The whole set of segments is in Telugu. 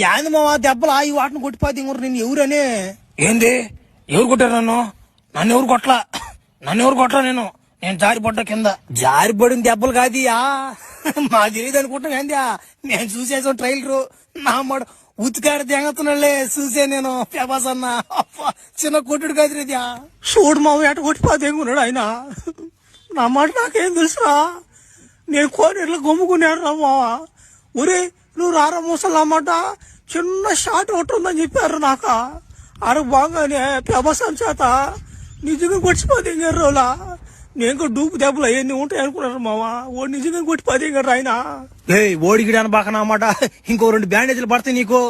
ఏంది మావా దెబ్బలు ఈ వాటిని కొట్టిపోతే ఇంకొరు నేను ఎవరని. ఏంది ఎవరు కొట్టారు నన్ను ఎవరు కొట్టలా నేను జారిపడ్డా కింద. జారిపడిన దెబ్బలు కాదియా, మా తెలియదు అనుకుంటాం ఏంది. నేను చూసేసాం ట్రైలరు, నా మాట ఉతికాడ తెంగతున్నాళ్లే చూసే నేను. ప్రభాస్ అన్న చిన్న కొట్టుడు కాదు రేది. చూడు మావ ఎట కొట్టిపోతే ఎంగున్నాడు ఆయన. నా మాట నాకేం తెలుసురా, నేను కోనేరులో గమ్ముకున్నాడు రా మావా. ఒరే నువ్వు రారా ముసలు అన్నమాట, చిన్న షాట్ ఒకటి ఉందని చెప్పారు నాకు. అరకు బాగానే ప్రభాస్ అని చేత నిజంగా కొట్టిపోతే ఎంగారు రోలా. నేను కూడా డూపు దెబ్బలు అవన్నీ ఉంటాయి అనుకున్నారు మావా. ఓడి నిజంగా కొట్టిపోతే ఎంగారు ఆయన. ఓడిగిడి అనబాక అన్నమాట, ఇంకో 2 బ్యాండేజీలు పడతాయి నీకు.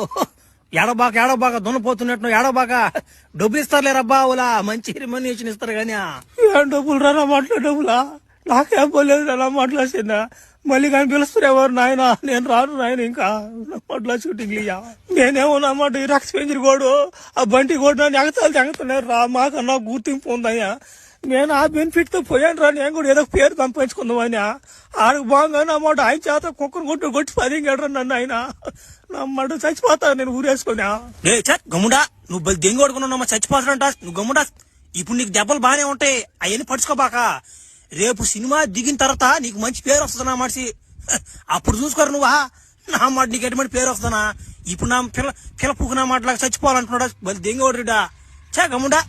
ఏడబాక దున్నపోతున్నట్టు ఏడబాక. డబ్బులు ఇస్తారులేరబ్బా, ఓలా మంచి రెమ్యునరేషన్ ఇస్తారు గానీ. ఏం డబ్బులు రా మాటలో డబ్బులా, నాకేం పోలేదు రా మాట్లాడుతున్నా. మళ్ళీ కానీ పిలుస్తారు ఎవరు నాయన, నేను రాను నాయన ఇంకా మాటలో షూటింగ్ ఇయ్యా. నేనేమో అన్నమాట ఈ రక్త పెంజరి కోడు ఆ బంటి కోడు నన్ను ఎగతాలు తెంగుతున్నారు రా. మాకన్నా గుర్తింపు ఉందయ్యా, నేను ఆ బెనిఫిట్ తో పోయాను రా. నేను కూడా ఏదో పేరు సంపాదించుకుందామని. ఆడకు బాగానే అన్నమాట ఆయన చేత కుక్కను కొట్టి 10 గంటలు నన్ను ఆయన. నమ్మడు చచ్చిపోతా నేను ఊరేసుకున్నా. గమ్ముడా నువ్వు దెంగి కొడుకున్నావు, చచ్చిపోతాడంట నువ్వు గమ్ముడా. ఇప్పుడు నీకు దెబ్బలు బానే ఉంటాయి, అవన్నీ పడుచుకోబాక. రేపు సినిమా దిగిన తర్వాత నీకు మంచి పేరు వస్తుంది నా మనిషి. అప్పుడు చూసుకోరు నువ్వా నా మాట, నీకు ఎటువంటి పేరు వస్తుందా. ఇప్పుడు నా పిల్ల పూకు నా మాటలాగా చచ్చిపోవాలంటున్నాడా దెంగి కొడుడా. గమ్ముడా.